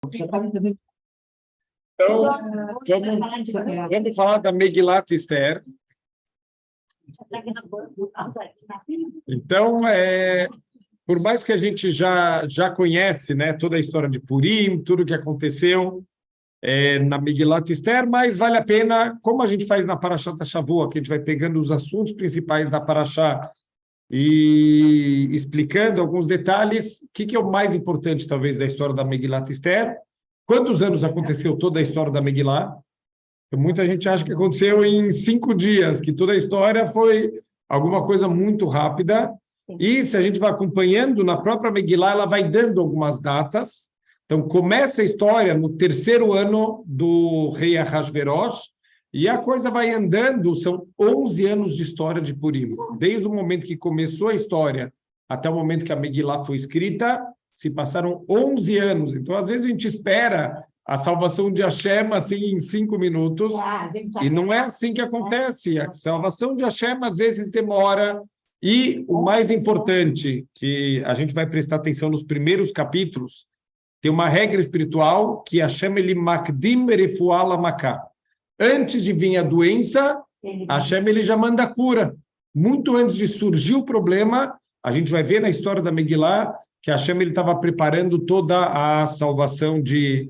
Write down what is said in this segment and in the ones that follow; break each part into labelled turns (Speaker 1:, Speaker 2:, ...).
Speaker 1: Então, vamos falar da Megilat Esther. Então, por mais que a gente já conhece, né, toda a história de Purim, tudo que aconteceu na Megilat Esther, mas vale a pena, como a gente faz na Parashat Shavua, que a gente vai pegando os assuntos principais da Parashá e explicando alguns detalhes, o que é o mais importante, talvez, da história da Megilat Esther? Quantos anos aconteceu toda a história da Megillah? Muita gente acha que aconteceu em 5 dias, que toda a história foi alguma coisa muito rápida. E se a gente vai acompanhando, na própria Megillah, ela vai dando algumas datas. Então, começa a história no 3º ano do rei Ahasverosh, e a coisa vai andando, são 11 anos de história de Purim. Desde o momento que começou a história até o momento que a Megillah foi escrita, se passaram 11 anos. Então, às vezes, a gente espera a salvação de Hashem assim, em 5 minutos, e não é assim que acontece. A salvação de Hashem, às vezes, demora. E o mais importante, que a gente vai prestar atenção nos primeiros capítulos, tem uma regra espiritual que Hashem, ele makdim refuah lamakah. Antes de vir a doença, Hashem, ele já manda a cura. Muito antes de surgir o problema, a gente vai ver na história da Megillah que Hashem estava preparando toda a salvação de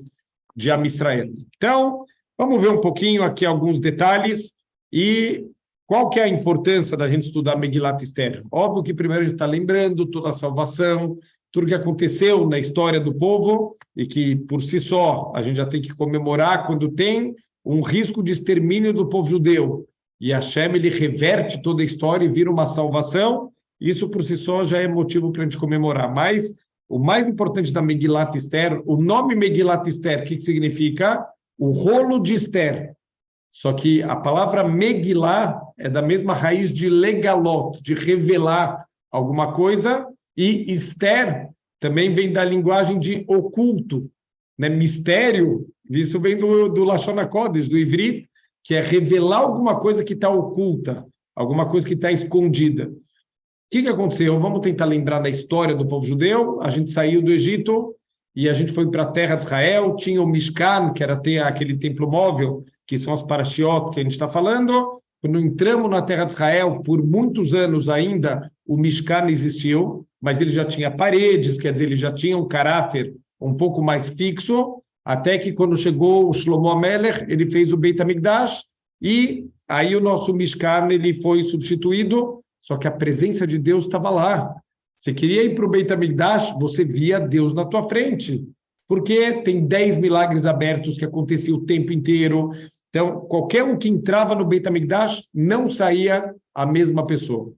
Speaker 1: Am Israel. Então, vamos ver um pouquinho aqui alguns detalhes e qual que é a importância da gente estudar Megilat Esther. Óbvio que primeiro a gente está lembrando toda a salvação, tudo que aconteceu na história do povo e que, por si só, a gente já tem que comemorar quando tem um risco de extermínio do povo judeu. E Hashem, ele reverte toda a história e vira uma salvação. Isso, por si só, já é motivo para a gente comemorar. Mas o mais importante da Megilat Esther, o nome Megilat Esther, o que significa? O rolo de Esther. Só que a palavra Megillah é da mesma raiz de legalot, de revelar alguma coisa, e Esther também vem da linguagem de oculto, né? Mistério, isso vem do Lashon HaKodesh, do Ivrit, que é revelar alguma coisa que está oculta, alguma coisa que está escondida. O que aconteceu? Vamos tentar lembrar da história do povo judeu. A gente saiu do Egito e a gente foi para a terra de Israel. Tinha o Mishkan, que era ter aquele templo móvel, que são as parashiot que a gente está falando. Quando entramos na terra de Israel, por muitos anos ainda, o Mishkan existiu, mas ele já tinha paredes, quer dizer, ele já tinha um caráter um pouco mais fixo, até que quando chegou o Shlomo HaMelech, ele fez o Beit HaMikdash, e aí o nosso Mishkan ele foi substituído. Só que a presença de Deus estava lá. Você queria ir para o Beit HaMikdash, você via Deus na tua frente. Porque tem 10 milagres abertos que aconteciam o tempo inteiro. Então, qualquer um que entrava no Beit HaMikdash não saía a mesma pessoa. O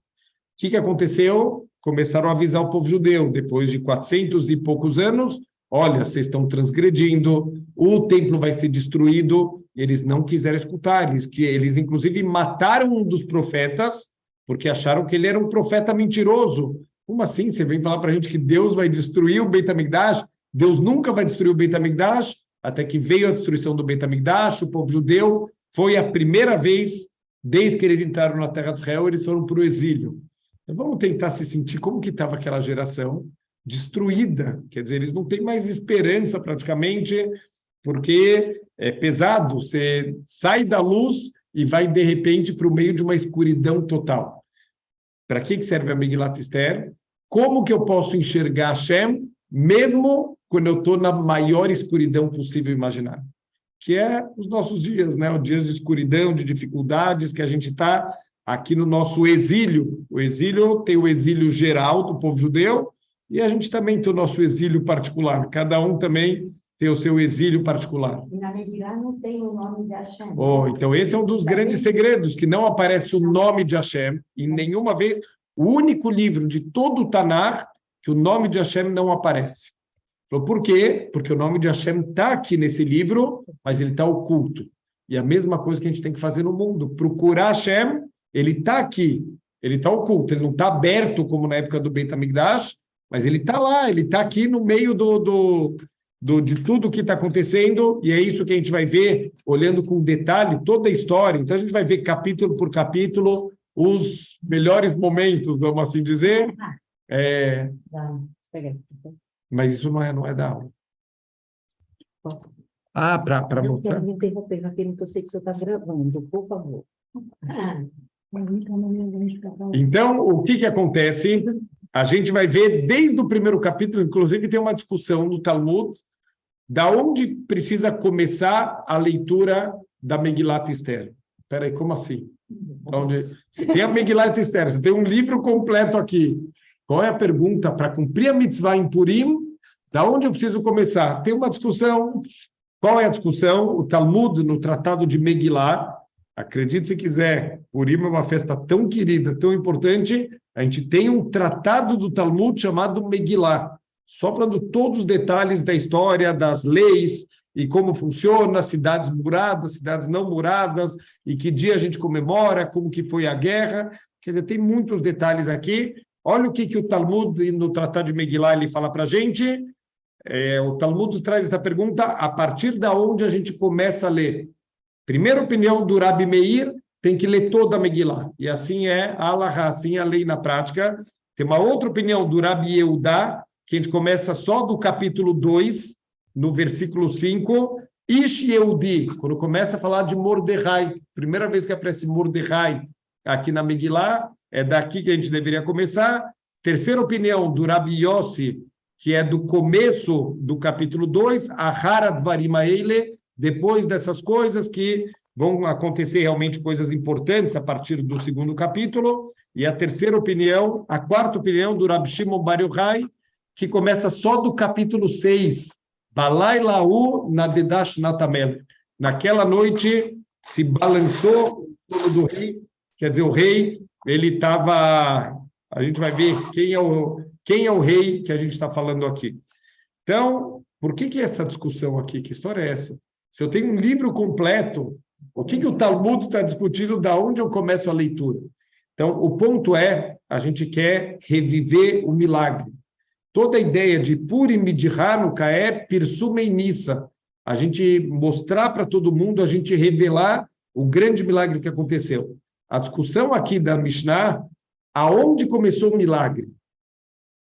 Speaker 1: que aconteceu? Começaram a avisar o povo judeu, depois de 400 e poucos anos, olha, vocês estão transgredindo, o templo vai ser destruído. Eles não quiseram escutar. Eles inclusive, mataram um dos profetas, porque acharam que ele era um profeta mentiroso. Como assim? Você vem falar para a gente que Deus vai destruir o Beit HaMikdash? Deus nunca vai destruir o Beit HaMikdash, até que veio a destruição do Beit HaMikdash, o povo judeu, foi a primeira vez, desde que eles entraram na terra de Israel, eles foram para o exílio. Então vamos tentar se sentir como que estava aquela geração destruída. Quer dizer, eles não têm mais esperança praticamente, porque é pesado, você sai da luz e vai, de repente, para o meio de uma escuridão total. Para que serve a Megilat Esther? Como que eu posso enxergar Hashem, mesmo quando eu estou na maior escuridão possível imaginar? Que é os nossos dias, né? Os dias de escuridão, de dificuldades, que a gente está aqui no nosso exílio. O exílio tem o exílio geral do povo judeu, e a gente também tem o nosso exílio particular. Cada um também tem o seu exílio particular.
Speaker 2: E na Megillah não tem o nome de Hashem.
Speaker 1: Então, esse é um dos grandes segredos, que não aparece o nome de Hashem em nenhuma vez. O único livro de todo o Tanar que o nome de Hashem não aparece. Por quê? Porque o nome de Hashem está aqui nesse livro, mas ele está oculto. E a mesma coisa que a gente tem que fazer no mundo. Procurar Hashem, ele está aqui, ele está oculto, ele não está aberto como na época do Beit HaMikdash, mas ele está lá, ele está aqui no meio de tudo que está acontecendo, e é isso que a gente vai ver, olhando com detalhe toda a história. Então, a gente vai ver capítulo por capítulo os melhores momentos, vamos assim dizer. Mas isso não é da aula. Para
Speaker 2: Não
Speaker 1: mostrar.
Speaker 2: quero me interromper naquilo que eu sei que você está gravando, por favor.
Speaker 1: Então, o que acontece? A gente vai ver desde o primeiro capítulo, inclusive tem uma discussão no Talmud, da onde precisa começar a leitura da Megilat Esther. Espera aí, como assim? Se tem a Megilat Esther, você tem um livro completo aqui. Qual é a pergunta? Para cumprir a mitzvah em Purim, da onde eu preciso começar? Tem uma discussão. Qual é a discussão? O Talmud, no Tratado de Megillah, acredite se quiser, Purim é uma festa tão querida, tão importante, a gente tem um tratado do Talmud chamado Megillah, só falando todos os detalhes da história, das leis, e como funciona, cidades muradas, cidades não muradas, e que dia a gente comemora, como que foi a guerra. Quer dizer, tem muitos detalhes aqui. Olha o que o Talmud, no Tratado de Megillah, ele fala para a gente. O Talmud traz essa pergunta a partir da onde a gente começa a ler. Primeira opinião do Rabi Meir, tem que ler toda a Megillah. E assim é a Halachá, assim é a lei na prática. Tem uma outra opinião do Rabi Yehudá, que a gente começa só do capítulo 2, no versículo 5. Ish Yehudi, quando começa a falar de Mordecai, primeira vez que aparece Mordecai aqui na Megillah, é daqui que a gente deveria começar. Terceira opinião do Rabi Yossi, que é do começo do capítulo 2, Aharat Varimaele, depois dessas coisas que vão acontecer realmente coisas importantes a partir do segundo capítulo, e a terceira opinião, a quarta opinião do Rabi Shimon Bar Yochai, que começa só do capítulo 6, Balai Lau Nadedash Natamel. Naquela noite se balançou o trono do rei, quer dizer, o rei, ele estava, a gente vai ver quem é o rei que a gente está falando aqui. Então, por que essa discussão aqui? Que história é essa? Se eu tenho um livro completo, o que o Talmud está discutindo, da onde eu começo a leitura? Então, o ponto é, a gente quer reviver o milagre. Toda a ideia de Purim de Hanukkah é Pirsumei Nissa. A gente mostrar para todo mundo, a gente revelar o grande milagre que aconteceu. A discussão aqui da Mishnah, aonde começou o milagre?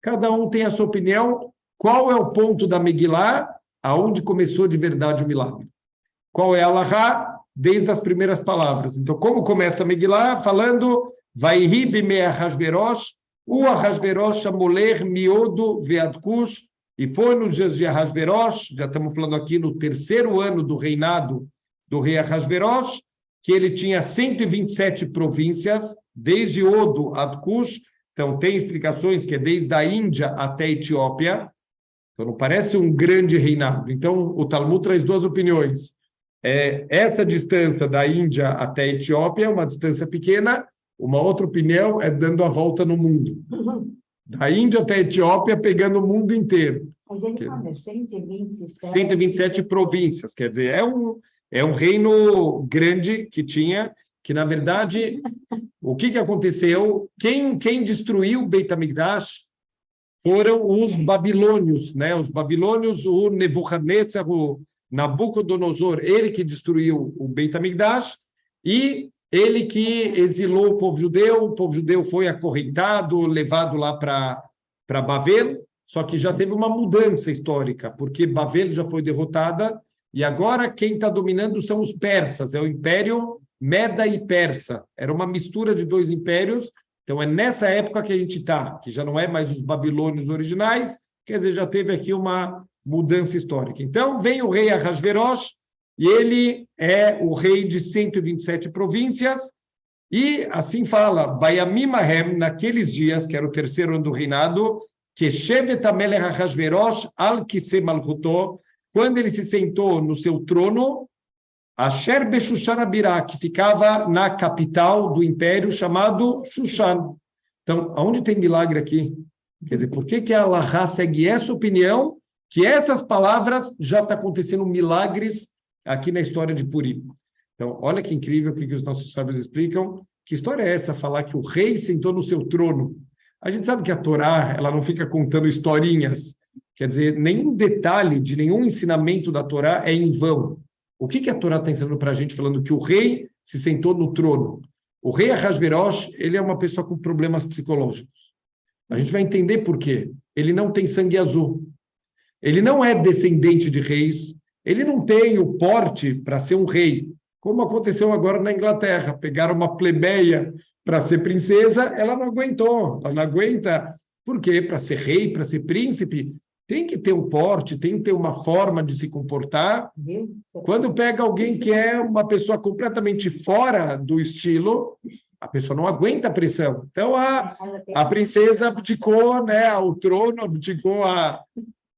Speaker 1: Cada um tem a sua opinião. Qual é o ponto da Megillah, aonde começou de verdade o milagre? Qual é a Halachá? Desde as primeiras palavras. Então, como começa a Megillah? Falando, Vaihi bimei Ahasverosh, o Ahasverosh amoler miodo veadkush, e foi nos dias de Ahasverosh, já estamos falando aqui no terceiro ano do reinado do rei Ahasverosh, que ele tinha 127 províncias, desde Odo a Kush. Então, tem explicações que é desde a Índia até a Etiópia. Então, não parece um grande reinado. Então, o Talmud traz duas opiniões. Essa distância da Índia até a Etiópia é uma distância pequena. Uma outra opinião é dando a volta no mundo. Da Índia até a Etiópia, pegando o mundo inteiro.
Speaker 2: Mas ele fala 127.
Speaker 1: 127 províncias. Quer dizer, é um reino grande que tinha, que, na verdade, o que aconteceu? Quem destruiu o Beit HaMikdash foram os babilônios, né? Os babilônios, o Nebuchadnezzar, o Nabucodonosor, ele que destruiu o Beit HaMikdash, e ele que exilou o povo judeu foi acorrentado, levado lá para Bavel, só que já teve uma mudança histórica, porque Bavel já foi derrotada, e agora quem está dominando são os persas, é o Império Meda e Persa. Era uma mistura de dois impérios. Então, é nessa época que a gente está, que já não é mais os babilônios originais, quer dizer, já teve aqui uma mudança histórica. Então, vem o rei Ahasverosh, e ele é o rei de 127 províncias, e assim fala, Bayamim Ahem, naqueles dias, que era o terceiro ano do reinado, que Shevet HaMelech Ahasverosh al-Kiseh Malchuto, quando ele se sentou no seu trono, Asher Beshushan Abirá, que ficava na capital do império, chamado Shushan. Então, aonde tem milagre aqui? Quer dizer, por que a Halachá segue essa opinião, que essas palavras já estão acontecendo milagres aqui na história de Purim? Então, olha que incrível o que os nossos sábios explicam. Que história é essa, falar que o rei sentou no seu trono? A gente sabe que a Torá, ela não fica contando historinhas. Quer dizer, nenhum detalhe de nenhum ensinamento da Torá é em vão. O que a Torá está ensinando para a gente, falando que o rei se sentou no trono? O rei Ahasverosh, ele é uma pessoa com problemas psicológicos. A gente vai entender por quê. Ele não tem sangue azul. Ele não é descendente de reis. Ele não tem o porte para ser um rei, como aconteceu agora na Inglaterra. Pegaram uma plebeia para ser princesa, ela não aguentou, ela não aguenta. Por quê? Para ser rei, para ser príncipe, tem que ter um porte, tem que ter uma forma de se comportar. Quando pega alguém que é uma pessoa completamente fora do estilo, a pessoa não aguenta a pressão. Então, a princesa abdicou, né, ao trono, abdicou a...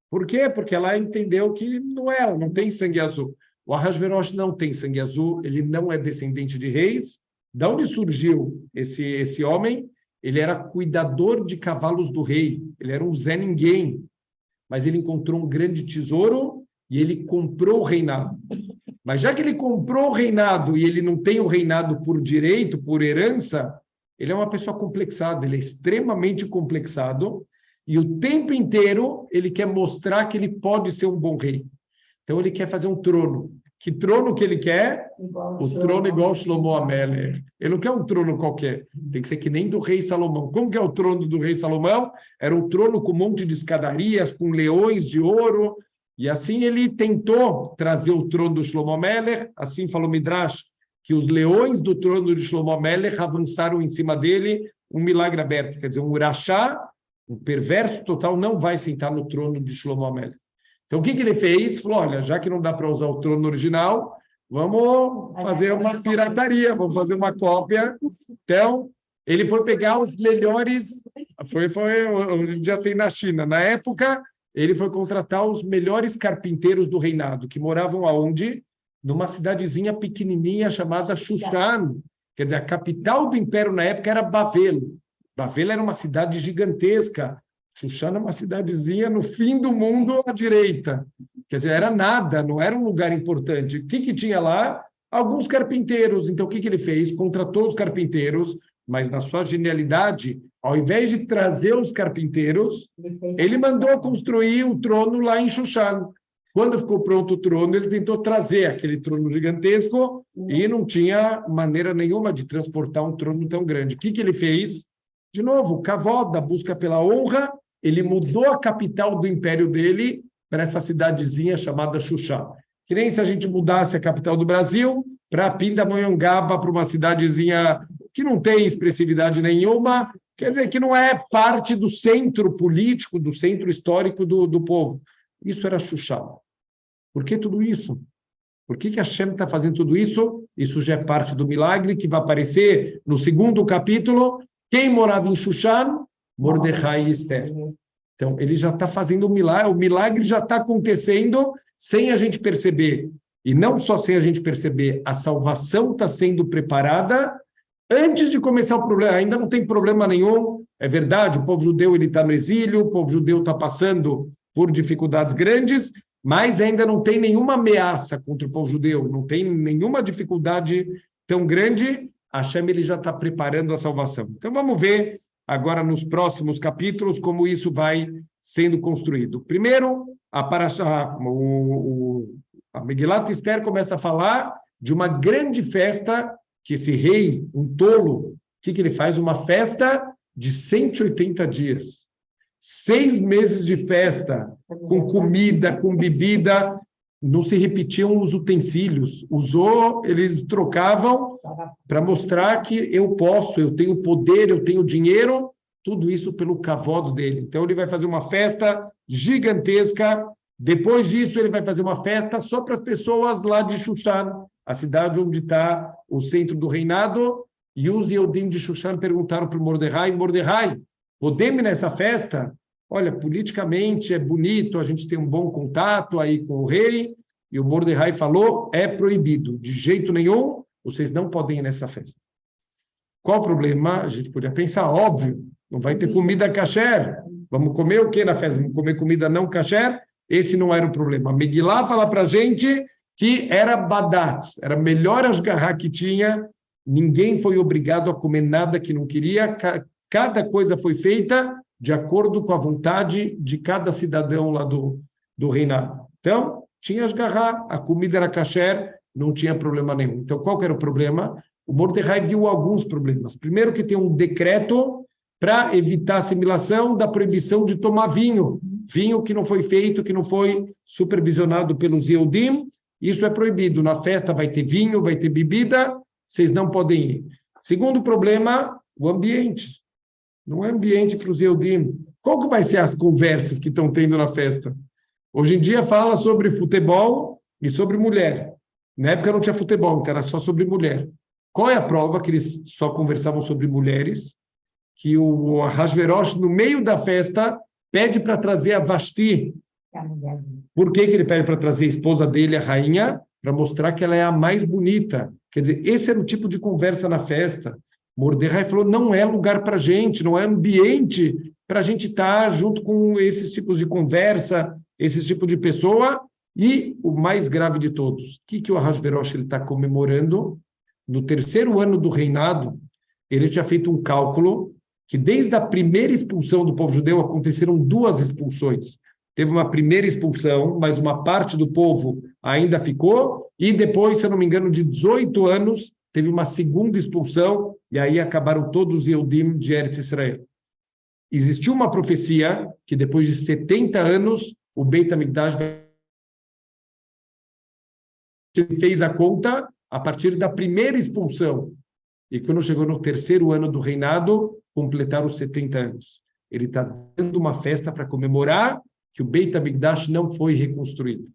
Speaker 1: Por quê? Porque ela entendeu que não é, ela não tem sangue azul. O Ahasverosh não tem sangue azul, ele não é descendente de reis. Da onde surgiu esse homem? Ele era cuidador de cavalos do rei, ele era um Zé Ninguém, mas ele encontrou um grande tesouro e ele comprou o reinado. Mas já que ele comprou o reinado e ele não tem o reinado por direito, por herança, ele é uma pessoa complexada, ele é extremamente complexado, e o tempo inteiro ele quer mostrar que ele pode ser um bom rei. Então ele quer fazer um trono. Que trono que ele quer? O trono igual Shlomo Amelech. Ele não quer um trono qualquer. Tem que ser que nem do rei Salomão. Como que é o trono do rei Salomão? Era um trono com um monte de escadarias, com leões de ouro. E assim ele tentou trazer o trono do Shlomo Amelech. Assim falou Midrash, que os leões do trono de Shlomo Amelech avançaram em cima dele, um milagre aberto. Quer dizer, um urachá, um perverso total, não vai sentar no trono de Shlomo Amelech. Então, o que ele fez? Falou, olha, já que não dá para usar o trono original, vamos fazer uma pirataria, vamos fazer uma cópia. Então, ele foi pegar os melhores... já tem na China. Na época, ele foi contratar os melhores carpinteiros do reinado, que moravam aonde? Numa cidadezinha pequenininha chamada Shushan. Quer dizer, a capital do império na época era Bavel. Bavel era uma cidade gigantesca. Shushan é uma cidadezinha no fim do mundo à direita. Quer dizer, era nada, não era um lugar importante. O que tinha lá? Alguns carpinteiros. Então, o que ele fez? Contratou os carpinteiros, mas na sua genialidade, ao invés de trazer os carpinteiros, ele mandou construir o trono lá em Shushan. Quando ficou pronto o trono, ele tentou trazer aquele trono gigantesco e não tinha maneira nenhuma de transportar um trono tão grande. O que ele fez? De novo, Kavod, da busca pela honra, ele mudou a capital do império dele para essa cidadezinha chamada Shushan. Que nem se a gente mudasse a capital do Brasil para Pindamonhangaba, para uma cidadezinha que não tem expressividade nenhuma, quer dizer, que não é parte do centro político, do centro histórico do povo. Isso era Shushan. Por que tudo isso? Por que Hashem está fazendo tudo isso? Isso já é parte do milagre que vai aparecer no segundo capítulo. Quem morava em Shushan? Mordecai e Esther. Então, ele já está fazendo o milagre já está acontecendo sem a gente perceber. E não só sem a gente perceber, a salvação está sendo preparada antes de começar o problema. Ainda não tem problema nenhum, é verdade, o povo judeu está no exílio, o povo judeu está passando por dificuldades grandes, mas ainda não tem nenhuma ameaça contra o povo judeu, não tem nenhuma dificuldade tão grande. Hashem ele já está preparando a salvação. Então, vamos ver agora nos próximos capítulos como isso vai sendo construído. Primeiro, a Megilat Esther começa a falar de uma grande festa que esse rei, um tolo, o que ele faz? Uma festa de 180 dias. 6 meses de festa, com comida, com bebida, não se repetiam os utensílios. Eles trocavam para mostrar que eu posso, eu tenho poder, eu tenho dinheiro, tudo isso pelo kavod dele. Então, ele vai fazer uma festa gigantesca. Depois disso, ele vai fazer uma festa só para as pessoas lá de Shushan, a cidade onde está o centro do reinado. E os Yehudim de Shushan perguntaram para o Mordecai, podemos ir nessa festa? Olha, politicamente é bonito, a gente tem um bom contato aí com o rei. E o Mordecai falou, é proibido, de jeito nenhum, vocês não podem ir nessa festa. Qual o problema? A gente podia pensar, óbvio, não vai ter comida kasher. Vamos comer o que na festa? Vamos comer comida não kasher? Esse não era o problema. Megilá fala para a gente que era badatz, era melhor asgarrar que tinha, ninguém foi obrigado a comer nada que não queria, cada coisa foi feita de acordo com a vontade de cada cidadão lá do reinado. Então, tinha asgarrar, a comida era kasher, não tinha problema nenhum. Então, qual que era o problema? O Mordecai viu alguns problemas. Primeiro que tem um decreto para evitar a assimilação da proibição de tomar vinho. vinho que não foi feito, que não foi supervisionado pelos Yehudim, isso é proibido. Na festa vai ter vinho, vai ter bebida, vocês não podem ir. Segundo problema, o ambiente. Não é ambiente para os Yehudim. Qual que vai ser as conversas que estão tendo na festa? Hoje em dia fala sobre futebol e sobre mulher. Na época não tinha futebol, então era só sobre mulher. Qual é a prova que eles só conversavam sobre mulheres? Que o Ahasverosh, no meio da festa, pede para trazer a Vashti. Por que ele pede para trazer a esposa dele, a rainha? Para mostrar que ela é a mais bonita. Quer dizer, esse era o tipo de conversa na festa. Mordecai falou, não é lugar para a gente, não é ambiente para a gente estar junto com esses tipos de conversa, esses tipos de pessoa. E o mais grave de todos, o que o Ahasverosh está comemorando? No terceiro ano do reinado, ele tinha feito um cálculo que desde a primeira expulsão do povo judeu aconteceram duas expulsões. Teve uma primeira expulsão, mas uma parte do povo ainda ficou, e depois, se eu não me engano, de 18 anos, teve uma segunda expulsão, e aí acabaram todos os Yehudim de Eretz Israel. Existiu uma profecia que depois de 70 anos, o Beit HaMikdash fez a conta a partir da primeira expulsão. E quando chegou no terceiro ano do reinado, completaram os 70 anos. Ele está dando uma festa para comemorar que o Beit HaMikdash não foi reconstruído.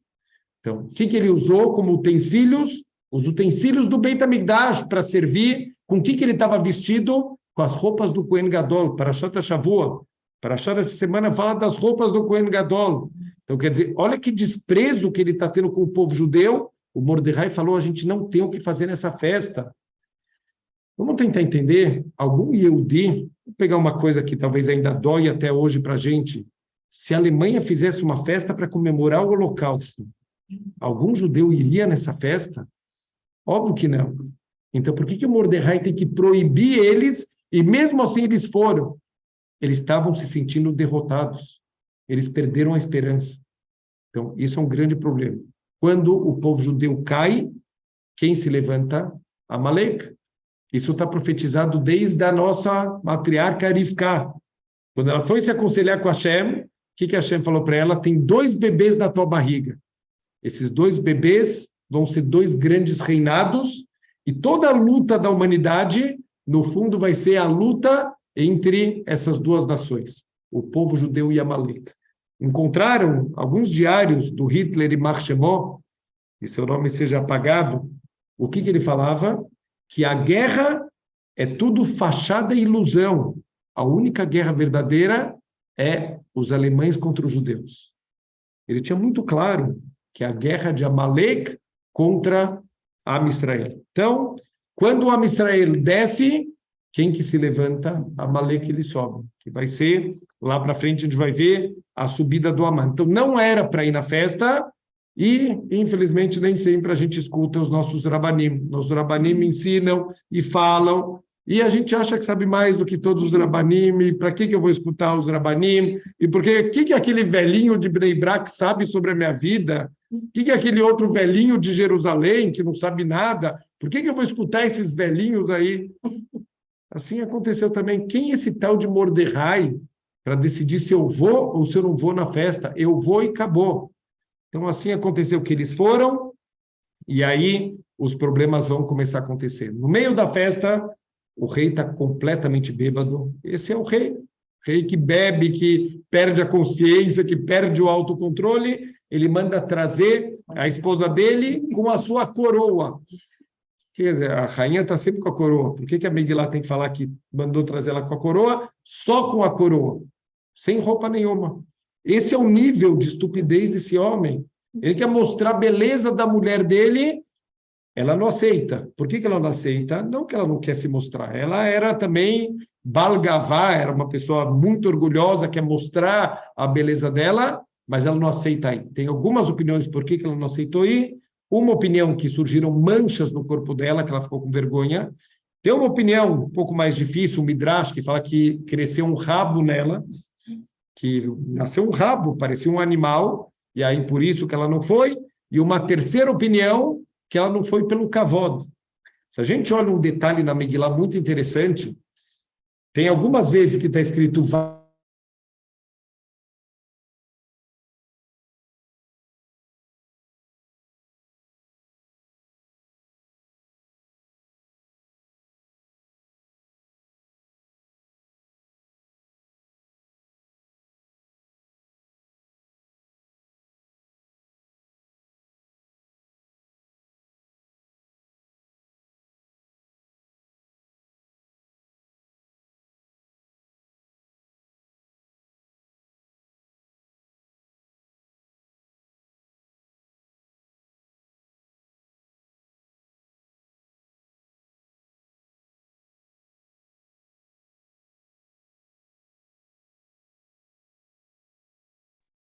Speaker 1: Então, o que ele usou como utensílios? Os utensílios do Beit HaMikdash para servir. Com o que ele estava vestido? Com as roupas do Kohen Gadol, Parashat HaShavua. Parashat essa semana fala das roupas do Kohen Gadol. Então, quer dizer, olha que desprezo que ele está tendo com o povo judeu. O Mordecai falou, a gente não tem o que fazer nessa festa. Vamos tentar entender, algum Yehudi, vou pegar uma coisa que talvez ainda dói até hoje para a gente, se a Alemanha fizesse uma festa para comemorar o Holocausto, algum judeu iria nessa festa? Óbvio que não. Então, por que o Mordecai tem que proibir eles, e mesmo assim eles foram? Eles estavam se sentindo derrotados, eles perderam a esperança. Então, isso é um grande problema. Quando o povo judeu cai, quem se levanta? Amalek. Isso está profetizado desde a nossa matriarca Rivka. Quando ela foi se aconselhar com Hashem, o que Hashem falou para ela? Tem 2 bebês na tua barriga. Esses 2 bebês vão ser 2 grandes reinados, e toda a luta da humanidade, no fundo, vai ser a luta entre essas 2 nações, o povo judeu e Amalek. Encontraram alguns diários do Hitler e Marshemó, e seu nome seja apagado, o que ele falava? Que a guerra é tudo fachada e ilusão. A única guerra verdadeira é os alemães contra os judeus. Ele tinha muito claro que a guerra de Amalek contra Am Israel. Então, quando o Am Israel desce, quem que se levanta? Amalek ele sobe. Que vai ser, lá para frente a gente vai ver a subida do Amã. Então, não era para ir na festa, e, infelizmente, nem sempre a gente escuta os nossos rabanim. Nossos rabanim ensinam e falam, e a gente acha que sabe mais do que todos os rabanim. Para que eu vou escutar os rabanim? E o que aquele velhinho de Bnei Brak sabe sobre a minha vida? O que aquele outro velhinho de Jerusalém, que não sabe nada? Por que eu vou escutar esses velhinhos aí? Assim aconteceu também. Quem é esse tal de Mordecai para decidir se eu vou ou se eu não vou na festa? Eu vou e acabou. Então, assim aconteceu que eles foram, e aí os problemas vão começar a acontecer. No meio da festa, o rei está completamente bêbado. Esse é o rei. Rei que bebe, que perde a consciência, que perde o autocontrole. Ele manda trazer a esposa dele com a sua coroa. Quer dizer, a rainha está sempre com a coroa. Por que a Megilá tem que falar que mandou trazer ela com a coroa? Só com a coroa, sem roupa nenhuma. Esse é o nível de estupidez desse homem. Ele quer mostrar a beleza da mulher dele, ela não aceita. Por que ela não aceita? Não que ela não quer se mostrar. Ela era também Balgavá, era uma pessoa muito orgulhosa, quer mostrar a beleza dela, mas ela não aceita ir. Tem algumas opiniões por que ela não aceitou ir. Uma opinião que surgiram manchas no corpo dela, que ela ficou com vergonha. Tem uma opinião um pouco mais difícil, um midrash, que fala que cresceu um rabo nela, que nasceu um rabo, parecia um animal, e aí por isso que ela não foi. E uma terceira opinião, que ela não foi pelo kavod. Se a gente olha um detalhe na Megilá muito interessante, tem algumas vezes que está escrito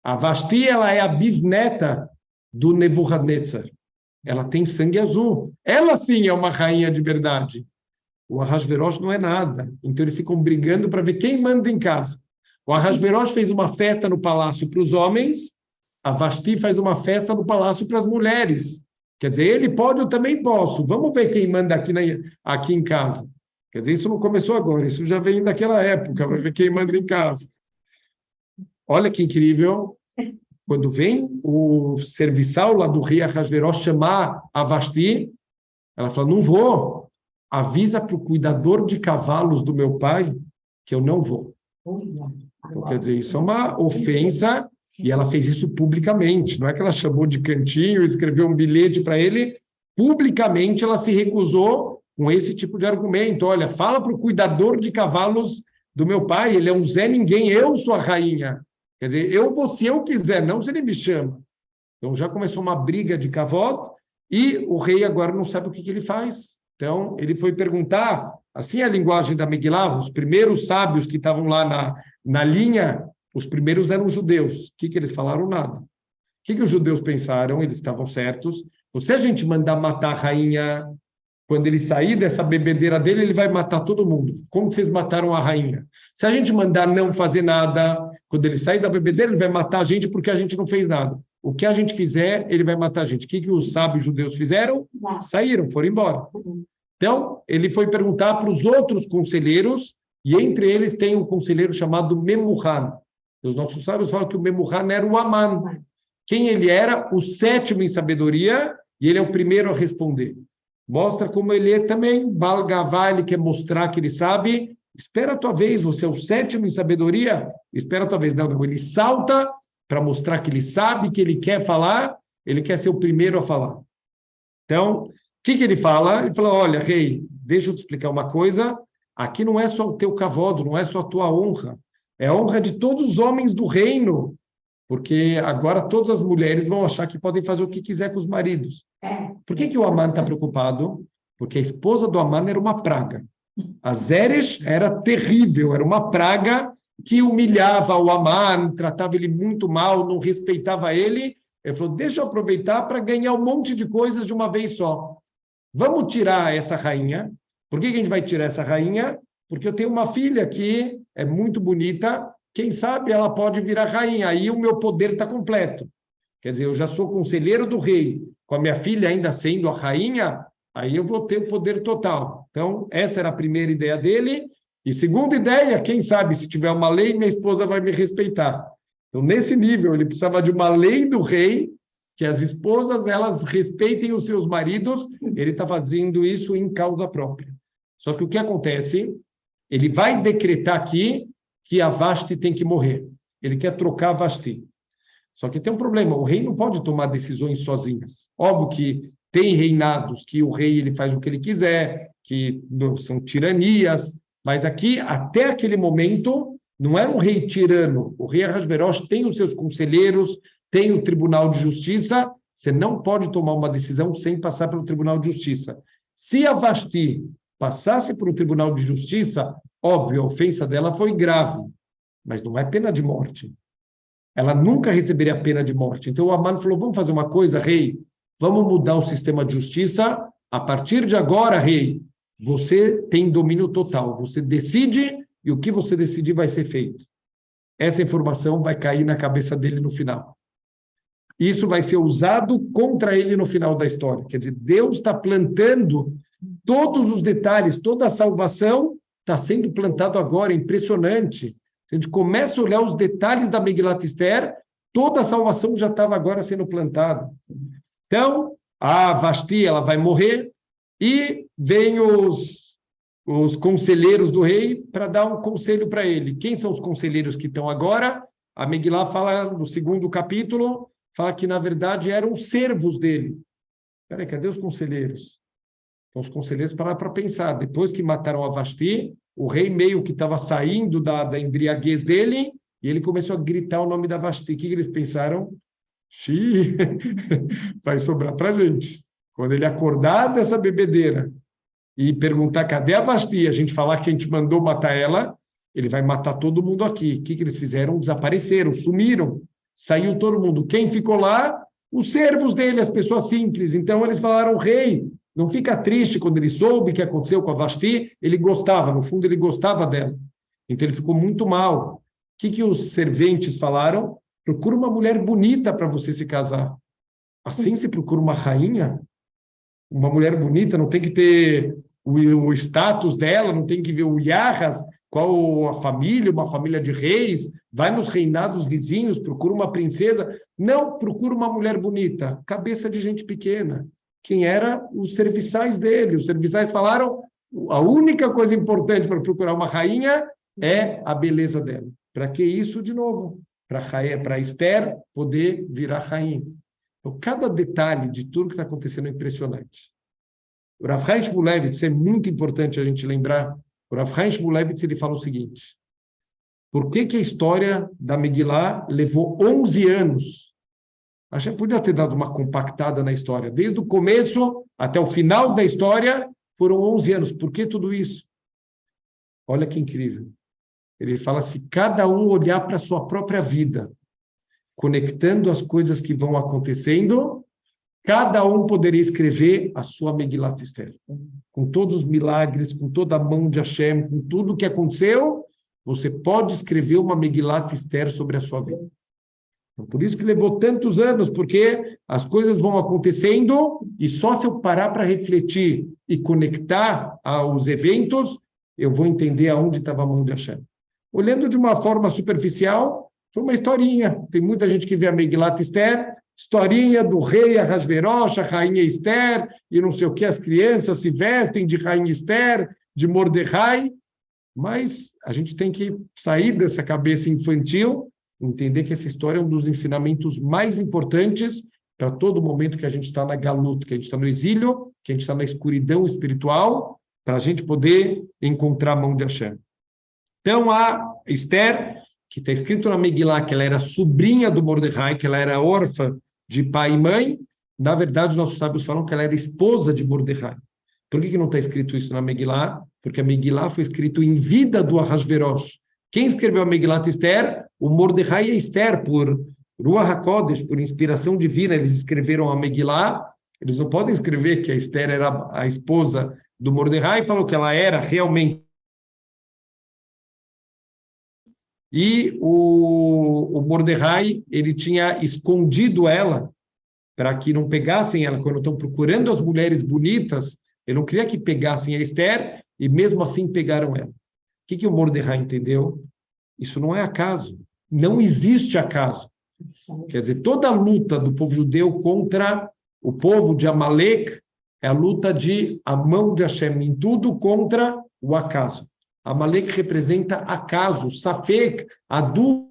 Speaker 1: A Vashti, ela é a bisneta do Nebuchadnezzar. Ela tem sangue azul. Ela, sim, é uma rainha de verdade. O Ahasverosh não é nada. Então, eles ficam brigando para ver quem manda em casa. O Ahasverosh fez uma festa no palácio para os homens, a Vashti faz uma festa no palácio para as mulheres. Quer dizer, ele pode, eu também posso. Vamos ver quem manda aqui em casa. Quer dizer, isso não começou agora, isso já vem daquela época, vai ver quem manda em casa. Olha que incrível. Quando vem o serviçal lá do rei Ahasverosh chamar a Vashti, ela fala, não vou. Avisa para o cuidador de cavalos do meu pai que eu não vou. Então, quer dizer, isso é uma ofensa, e ela fez isso publicamente. Não é que ela chamou de cantinho, escreveu um bilhete para ele. Publicamente, ela se recusou com esse tipo de argumento. Olha, fala para o cuidador de cavalos do meu pai, ele é um Zé Ninguém, eu sou a rainha. Quer dizer, eu vou se eu quiser, não se ele me chama. Então, já começou uma briga de kavod, e o rei agora não sabe o que ele faz. Então, ele foi perguntar, assim a linguagem da Megillah, os primeiros sábios que estavam lá na linha, os primeiros eram judeus. O que eles falaram? Nada. O que os judeus pensaram? Eles estavam certos. Se a gente mandar matar a rainha, quando ele sair dessa bebedeira dele, ele vai matar todo mundo. Como vocês mataram a rainha? Se a gente mandar não fazer nada, quando ele sair da bebedeira, ele vai matar a gente porque a gente não fez nada. O que a gente fizer, ele vai matar a gente. O que os sábios judeus fizeram? Saíram, foram embora. Então, ele foi perguntar para os outros conselheiros, e entre eles tem um conselheiro chamado Memuhan. Os nossos sábios falam que o Memuhan era o Aman. Quem ele era? O sétimo em sabedoria, e ele é o primeiro a responder. Mostra como ele é também, Balgavá, ele quer mostrar que ele sabe. Espera a tua vez, você é o sétimo em sabedoria, espera a tua vez. Não, ele salta para mostrar que ele sabe, que ele quer falar, ele quer ser o primeiro a falar. Então, o que ele fala? Ele fala, olha, rei, deixa eu te explicar uma coisa, aqui não é só o teu kavod, não é só a tua honra, é a honra de todos os homens do reino, porque agora todas as mulheres vão achar que podem fazer o que quiser com os maridos. Por que o Aman está preocupado? Porque a esposa do Aman era uma praga. A Zeresh era terrível, era uma praga que humilhava o Aman, tratava ele muito mal, não respeitava ele. Ele falou, deixa eu aproveitar para ganhar um monte de coisas de uma vez só. Vamos tirar essa rainha. Por que a gente vai tirar essa rainha? Porque eu tenho uma filha que é muito bonita, quem sabe ela pode virar rainha, aí o meu poder está completo. Quer dizer, eu já sou conselheiro do rei, com a minha filha ainda sendo a rainha, aí eu vou ter o poder total. Então, essa era a primeira ideia dele. E segunda ideia, quem sabe, se tiver uma lei, minha esposa vai me respeitar. Então, nesse nível, ele precisava de uma lei do rei, que as esposas, elas respeitem os seus maridos. Ele está fazendo isso em causa própria. Só que o que acontece? Ele vai decretar aqui que a Vashti tem que morrer. Ele quer trocar a Vashti. Só que tem um problema, o rei não pode tomar decisões sozinhas. Óbvio que tem reinados que o rei ele faz o que ele quiser, que são tiranias, mas aqui, até aquele momento, não era um rei tirano. O rei Ahasverosh tem os seus conselheiros, tem o Tribunal de Justiça, você não pode tomar uma decisão sem passar pelo Tribunal de Justiça. Se a Vashti passasse por um Tribunal de Justiça, óbvio, a ofensa dela foi grave, mas não é pena de morte. Ela nunca receberia a pena de morte. Então o Aman falou, vamos fazer uma coisa, rei, vamos mudar o sistema de justiça, a partir de agora, rei, você tem domínio total, você decide e o que você decidir vai ser feito. Essa informação vai cair na cabeça dele no final. Isso vai ser usado contra ele no final da história. Quer dizer, Deus está plantando todos os detalhes, toda a salvação está sendo plantado agora, impressionante. Se a gente começa a olhar os detalhes da Megilat Esther, toda a salvação já estava agora sendo plantada. Então, a Vashti, ela vai morrer e vem os conselheiros do rei para dar um conselho para ele. Quem são os conselheiros que estão agora? A Megillah fala, no segundo capítulo, fala que, na verdade, eram servos dele. Peraí, cadê os conselheiros? Então, os conselheiros pararam para pensar. Depois que mataram a Vashti, o rei meio que estava saindo da embriaguez dele e ele começou a gritar o nome da Vashti. O que eles pensaram? Xiii, vai sobrar para a gente. Quando ele acordar dessa bebedeira e perguntar cadê a Vashti, a gente falar que a gente mandou matar ela, ele vai matar todo mundo aqui. O que eles fizeram? Desapareceram, sumiram. saiu todo mundo. Quem ficou lá? Os servos dele, as pessoas simples. Então, eles falaram, rei, não fica triste quando ele soube o que aconteceu com a Vashti. Ele gostava, no fundo, ele gostava dela. Então, ele ficou muito mal. O que os serventes falaram? Procura uma mulher bonita para você se casar. Assim se procura uma rainha? Uma mulher bonita, não tem que ter o status dela, não tem que ver o Yahas, qual a família, uma família de reis, vai nos reinados vizinhos, procura uma princesa. Não, procura uma mulher bonita, cabeça de gente pequena. Quem era? Os serviçais dele. Os serviçais falaram, a única coisa importante para procurar uma rainha é a beleza dela. Para que isso, de novo? Para Esther poder virar rainha. Então, cada detalhe de tudo que está acontecendo é impressionante. O Rav Chaim Shmulevitz, é muito importante a gente lembrar, o Rav Chaim Shmulevitz, ele fala o seguinte, por que a história da Megillah levou 11 anos? Acho que podia ter dado uma compactada na história. Desde o começo até o final da história, foram 11 anos. Por que tudo isso? Olha que incrível. Ele fala, se cada um olhar para a sua própria vida, conectando as coisas que vão acontecendo, cada um poderia escrever a sua Megilat Esther. Com todos os milagres, com toda a mão de Hashem, com tudo o que aconteceu, você pode escrever uma Megilat Esther sobre a sua vida. Então, por isso que levou tantos anos, porque as coisas vão acontecendo e só se eu parar para refletir e conectar aos eventos, eu vou entender aonde estava a mão de Hashem. Olhando de uma forma superficial, foi uma historinha. Tem muita gente que vê a Megilat Esther, historinha do rei Ahasverosh, a rainha Esther, e não sei o que, as crianças se vestem de rainha Esther, de Mordecai, mas a gente tem que sair dessa cabeça infantil, entender que essa história é um dos ensinamentos mais importantes para todo momento que a gente está na galuta, que a gente está no exílio, que a gente está na escuridão espiritual, para a gente poder encontrar a mão de Hashem. Então, a Esther, que está escrito na Megillah que ela era sobrinha do Mordecai, que ela era órfã de pai e mãe, na verdade, nossos sábios falam que ela era esposa de Mordecai. Por que não está escrito isso na Megillah? Porque a Megillah foi escrito em vida do Ahasverosh. Quem escreveu a Megillat Esther? O Mordecai e a Esther, por Ruach HaKodesh, por inspiração divina, eles escreveram a Megillah. Eles não podem escrever que a Esther era a esposa do Mordecai, falou que ela era realmente. E o Mordecai, ele tinha escondido ela para que não pegassem ela. Quando estão procurando as mulheres bonitas, ele não queria que pegassem a Esther, e mesmo assim pegaram ela. O que o Mordecai entendeu? Isso não é acaso. Não existe acaso. Quer dizer, toda a luta do povo judeu contra o povo de Amalek é a luta de a mão de Hashem em tudo contra o acaso. Amalek representa acaso, safek, a dúvida.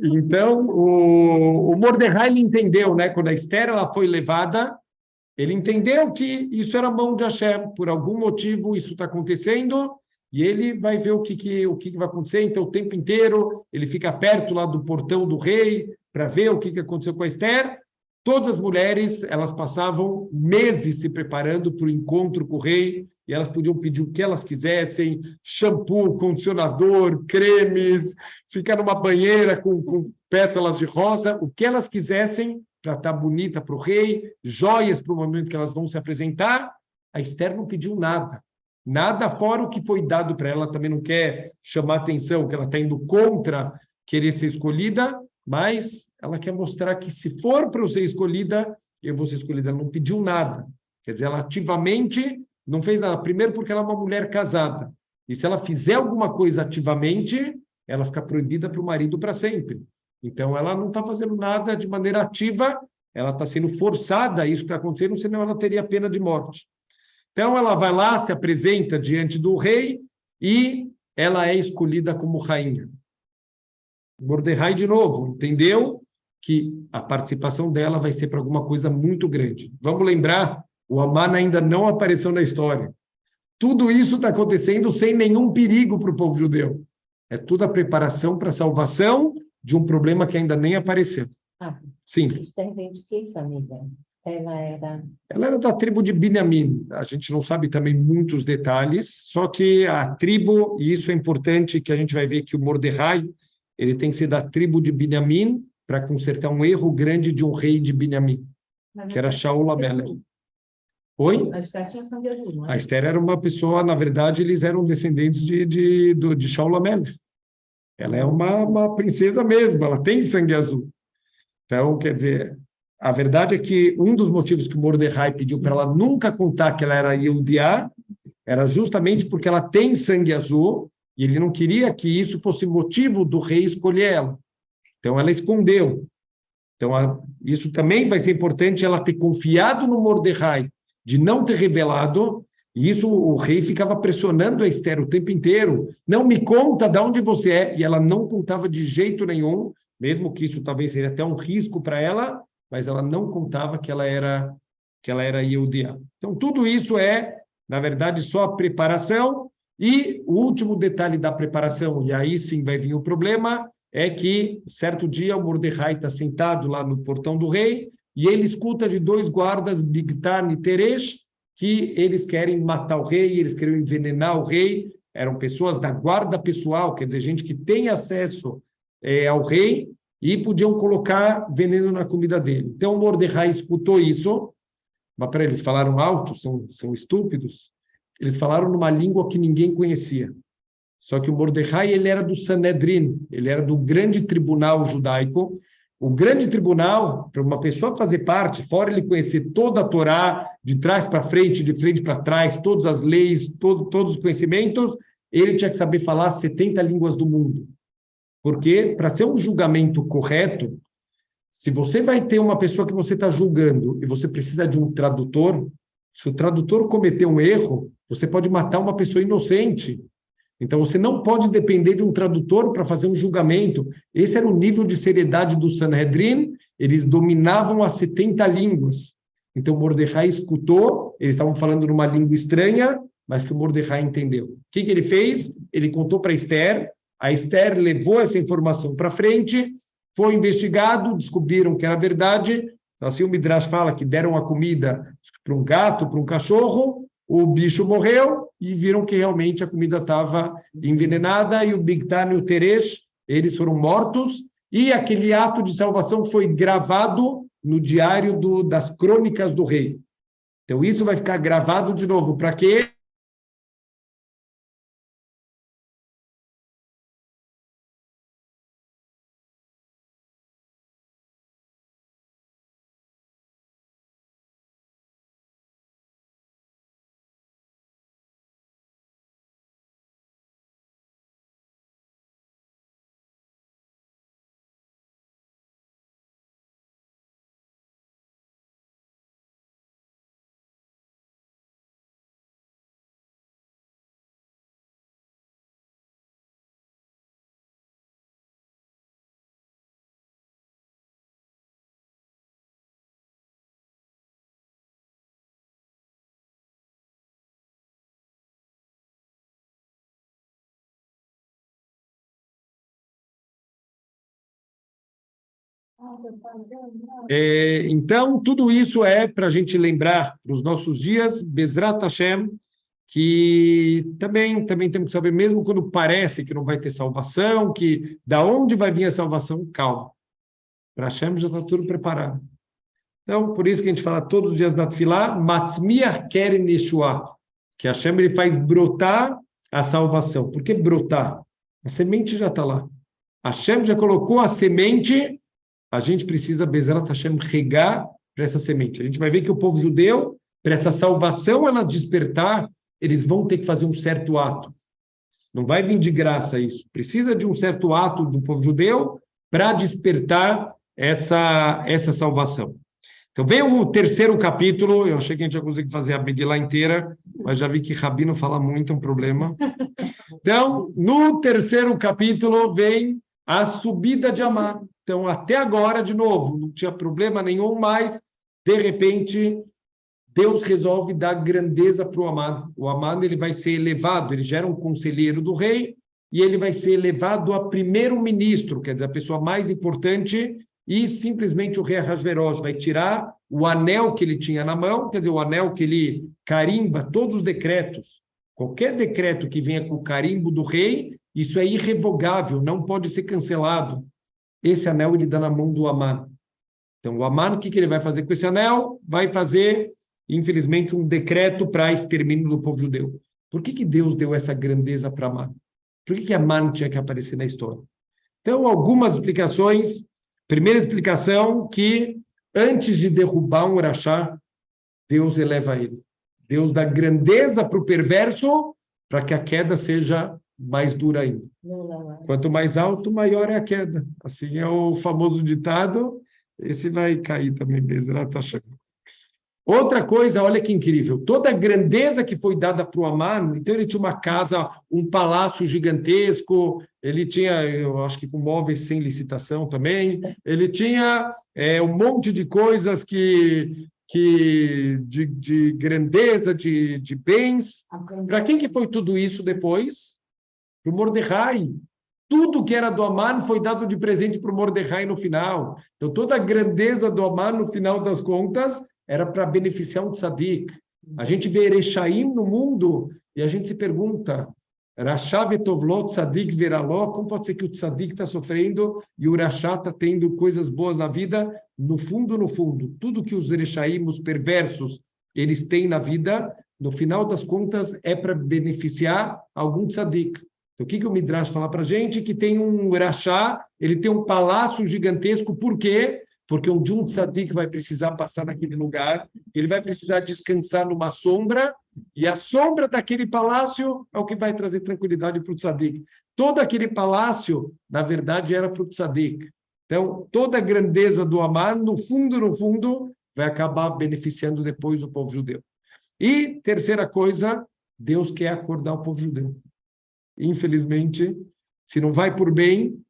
Speaker 1: Então, o Mordecai ele entendeu, né? Quando a Esther ela foi levada, ele entendeu que isso era mão de Hashem. Por algum motivo isso está acontecendo e ele vai ver o que vai acontecer. Então, o tempo inteiro ele fica perto lá do portão do rei para ver o que aconteceu com a Esther. Todas as mulheres elas passavam meses se preparando para o encontro com o rei. E elas podiam pedir o que elas quisessem, shampoo, condicionador, cremes, ficar numa banheira com pétalas de rosa, o que elas quisessem para estar bonita para o rei, joias para o momento que elas vão se apresentar. A Esther não pediu nada. Nada fora o que foi dado para ela. Ela também não quer chamar atenção, que ela está indo contra querer ser escolhida, mas ela quer mostrar que se for para eu ser escolhida, eu vou ser escolhida. Ela não pediu nada. Quer dizer, ela ativamente não fez nada. Primeiro porque ela é uma mulher casada. E se ela fizer alguma coisa ativamente, ela fica proibida para o marido para sempre. Então, ela não está fazendo nada de maneira ativa, ela está sendo forçada a isso que está acontecendo, senão ela teria pena de morte. Então, ela vai lá, se apresenta diante do rei e ela é escolhida como rainha. Mordecai, de novo, entendeu que a participação dela vai ser para alguma coisa muito grande. Vamos lembrar, o Aman ainda não apareceu na história. Tudo isso está acontecendo sem nenhum perigo para o povo judeu. É tudo a preparação para a salvação de um problema que ainda nem apareceu. Sim.
Speaker 2: Esther vem de que família?
Speaker 1: Ela era da tribo de Binyamin. A gente não sabe também muitos detalhes, só que a tribo, e isso é importante, que a gente vai ver que o Mordecai, ele tem que ser da tribo de Binyamin para consertar um erro grande de um rei de Binyamin, que era Shaul Amelech. Oi?
Speaker 2: A Esther tinha sangue azul, não é?
Speaker 1: A Esther era uma pessoa, na verdade, eles eram descendentes de Shaul Amelech. Ela é uma princesa mesmo, ela tem sangue azul. Então, quer dizer, a verdade é que um dos motivos que o Mordecai pediu para ela nunca contar que ela era Yehudiá era justamente porque ela tem sangue azul e ele não queria que isso fosse motivo do rei escolher ela. Então, ela escondeu. Então, isso também vai ser importante, ela ter confiado no Mordecai, de não ter revelado, e isso o rei ficava pressionando a Esther o tempo inteiro. Não me conta de onde você é. E ela não contava de jeito nenhum, mesmo que isso talvez seria até um risco para ela, mas ela não contava que ela era Yehudiá. Então, tudo isso é, na verdade, só a preparação. E o último detalhe da preparação, e aí sim vai vir o problema, é que, certo dia, o Mordecai está sentado lá no portão do rei, e ele escuta de dois guardas, Bigtan e Teresh, que eles querem matar o rei, eles querem envenenar o rei. Eram pessoas da guarda pessoal, quer dizer, gente que tem acesso ao rei, e podiam colocar veneno na comida dele. Então, o Mordecai escutou isso, mas para eles falaram alto, são estúpidos, eles falaram numa língua que ninguém conhecia. Só que o Mordecai, ele era do Sanedrin, ele era do grande tribunal judaico. O grande tribunal, para uma pessoa fazer parte, fora ele conhecer toda a Torá, de trás para frente, de frente para trás, todas as leis, todos os conhecimentos, ele tinha que saber falar 70 línguas do mundo. Porque, para ser um julgamento correto, se você vai ter uma pessoa que você está julgando e você precisa de um tradutor, se o tradutor cometer um erro, você pode matar uma pessoa inocente. Então, você não pode depender de um tradutor para fazer um julgamento. Esse era o nível de seriedade do Sanhedrin, eles dominavam as 70 línguas. Então, Mordecai escutou, eles estavam falando numa língua estranha, mas que o Mordecai entendeu. O que ele fez? Ele contou para Esther, a Esther levou essa informação para frente, foi investigado, descobriram que era verdade. Então, assim, o Midrash fala que deram a comida para um gato, para um cachorro, o bicho morreu e viram que realmente a comida estava envenenada e o Bigtan e o Teresh, eles foram mortos e aquele ato de salvação foi gravado no diário das crônicas do rei. Então, isso vai ficar gravado de novo. Para quê? Então, tudo isso é para a gente lembrar para os nossos dias, Bezrat Hashem, que também temos que saber, mesmo quando parece que não vai ter salvação, que da onde vai vir a salvação, calma. Para Hashem já está tudo preparado. Então, por isso que a gente fala todos os dias da Tefilá, Matzmiach Keren Yeshua, que Hashem ele faz brotar a salvação. Por que brotar? A semente já está lá. Hashem já colocou a semente, a gente precisa, Bezrat Hashem, regar para essa semente. A gente vai ver que o povo judeu, para essa salvação ela despertar, eles vão ter que fazer um certo ato. Não vai vir de graça isso. Precisa de um certo ato do povo judeu para despertar essa salvação. Então, vem o terceiro capítulo. Eu achei que a gente ia conseguir fazer a Megilá inteira, mas já vi que Rabino fala muito, é um problema. Então, no terceiro capítulo, vem a subida de Amã. Então, até agora, de novo, não tinha problema nenhum, mas, de repente, Deus resolve dar grandeza para o Amã. O Amã, ele vai ser elevado, ele já era um conselheiro do rei, e ele vai ser elevado a primeiro-ministro, quer dizer, a pessoa mais importante, e simplesmente o rei Ahasverosh vai tirar o anel que ele tinha na mão, quer dizer, o anel que ele carimba todos os decretos. Qualquer decreto que venha com o carimbo do rei, isso é irrevogável, não pode ser cancelado. Esse anel ele dá na mão do Amã. Então, o Amã, o que ele vai fazer com esse anel? Vai fazer, infelizmente, um decreto para extermínio do povo judeu. Por que Deus deu essa grandeza para Amã? Por que Amã tinha que aparecer na história? Então, algumas explicações. Primeira explicação, que antes de derrubar um Rachá, Deus eleva ele. Deus dá grandeza para o perverso, para que a queda seja mais dura ainda. Quanto mais alto, maior é a queda. Assim é o famoso ditado. Esse vai cair também, Bezerra está achando. Outra coisa, olha que incrível, toda a grandeza que foi dada para o Amã, então ele tinha uma casa, um palácio gigantesco, ele tinha, eu acho que com móveis sem licitação também, ele tinha um monte de coisas de grandeza, de bens. Para quem que foi tudo isso depois? Para o Mordecai. Tudo que era do Amã foi dado de presente para o Mordecai no final. Então, toda a grandeza do Amã, no final das contas, era para beneficiar um tzadik. A gente vê Erechaim no mundo e a gente se pergunta, Rachá vetovlot tzadik veraló, como pode ser que o tzadik está sofrendo e o Rachá está tendo coisas boas na vida? No fundo, tudo que os Erechaim, os perversos, eles têm na vida, no final das contas, é para beneficiar algum tzadik. Então, o que o Midrash fala para a gente? Que tem um Rachá, ele tem um palácio gigantesco, por quê? Porque um tzadik vai precisar passar naquele lugar, ele vai precisar descansar numa sombra, e a sombra daquele palácio é o que vai trazer tranquilidade para o tzadik. Todo aquele palácio, na verdade, era para o tzadik. Então, toda a grandeza do Amã, no fundo, vai acabar beneficiando depois o povo judeu. E, terceira coisa, Deus quer acordar o povo judeu. Infelizmente, se não vai por bem,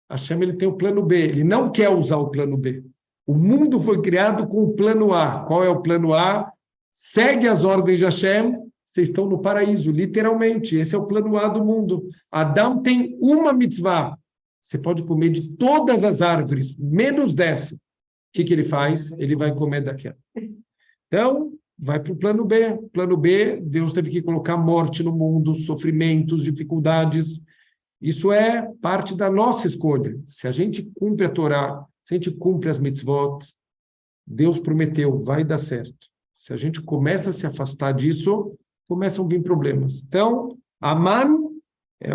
Speaker 1: Hashem ele tem o plano B, ele não quer usar o plano B. O mundo foi criado com o plano A. Qual é o plano A? Segue as ordens de Hashem, vocês estão no paraíso, literalmente. Esse é o plano A do mundo. Adão tem uma mitzvah. Você pode comer de todas as árvores, menos dessa. O que ele faz? Ele vai comer daquela. Então, vai para o plano B. Plano B, Deus teve que colocar morte no mundo, sofrimentos, dificuldades. Isso é parte da nossa escolha. Se a gente cumpre a Torá, se a gente cumpre as mitzvot, Deus prometeu, vai dar certo. Se a gente começa a se afastar disso, começam a vir problemas. Então, Amã é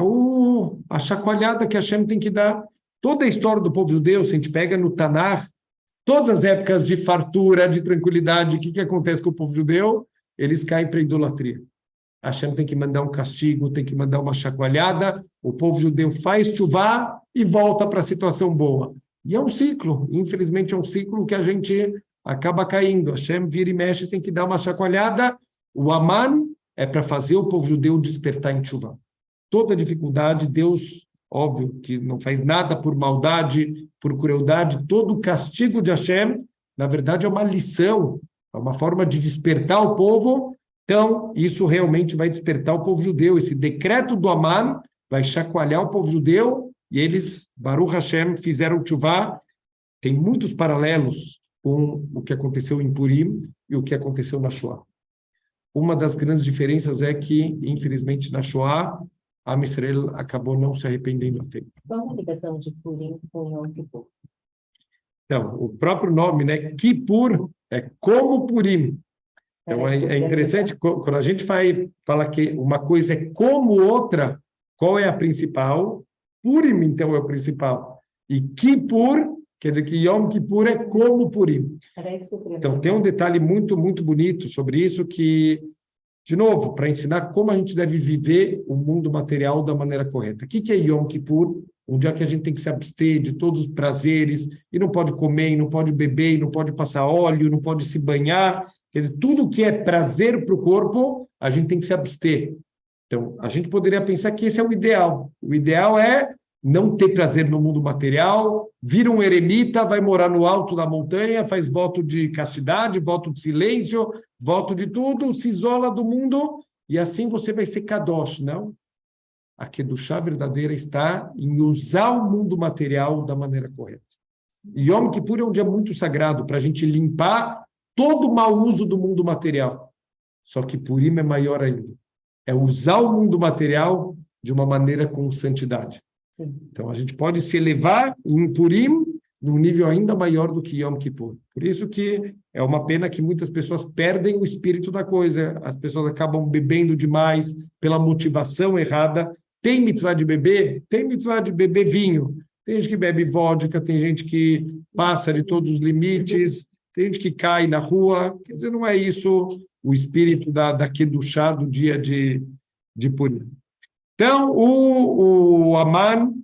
Speaker 1: a chacoalhada que Hashem tem que dar. Toda a história do povo judeu, se a gente pega no Tanakh, todas as épocas de fartura, de tranquilidade, o que acontece com o povo judeu? Eles caem para a idolatria. Hashem tem que mandar um castigo, tem que mandar uma chacoalhada, o povo judeu faz chuvá e volta para a situação boa. E é um ciclo, infelizmente é um ciclo que a gente acaba caindo. Hashem vira e mexe, tem que dar uma chacoalhada. O Amã é para fazer o povo judeu despertar em chuvá. Toda dificuldade, Deus, óbvio, que não faz nada por maldade, por crueldade, todo o castigo de Hashem, na verdade, é uma lição, é uma forma de despertar o povo. Então, isso realmente vai despertar o povo judeu. Esse decreto do Amã vai chacoalhar o povo judeu e eles, Baruch Hashem, fizeram tchuvá. Tem muitos paralelos com o que aconteceu em Purim e o que aconteceu na Shoah. Uma das grandes diferenças é que, infelizmente, na Shoah, a Israel acabou não se arrependendo a tempo.
Speaker 2: Qual a ligação de Purim com Yom Kippur?
Speaker 1: Então, o próprio nome, né? Kippur é como Purim. Então, é interessante, quando a gente fala que uma coisa é como outra, qual é a principal? Purim, então, é o principal. E Kippur, quer dizer que Yom Kippur é como Purim. Então, tem um detalhe muito, muito bonito sobre isso que, de novo, para ensinar como a gente deve viver o mundo material da maneira correta. O que é Yom Kippur? Um dia que a gente tem que se abster de todos os prazeres, e não pode comer, e não pode beber, e não pode passar óleo, não pode se banhar. Quer dizer, tudo que é prazer para o corpo, a gente tem que se abster. Então, a gente poderia pensar que esse é o ideal. O ideal é não ter prazer no mundo material, vira um eremita, vai morar no alto da montanha, faz voto de castidade, voto de silêncio, voto de tudo, se isola do mundo, e assim você vai ser kadosh, não? A kedushá verdadeira está em usar o mundo material da maneira correta. E Yom Kippur é um dia muito sagrado para a gente limpar todo o mau uso do mundo material. Só que Purim é maior ainda. É usar o mundo material de uma maneira com santidade.
Speaker 2: Sim.
Speaker 1: Então, a gente pode se elevar em Purim num nível ainda maior do que Yom Kippur. Por isso que é uma pena que muitas pessoas perdem o espírito da coisa. As pessoas acabam bebendo demais pela motivação errada. Tem mitzvah de beber? Tem mitzvah de beber vinho. Tem gente que bebe vodka, tem gente que passa de todos os limites, tem gente que cai na rua. Quer dizer, não é isso o espírito da Kedushá do dia de Purim. Então, o Aman,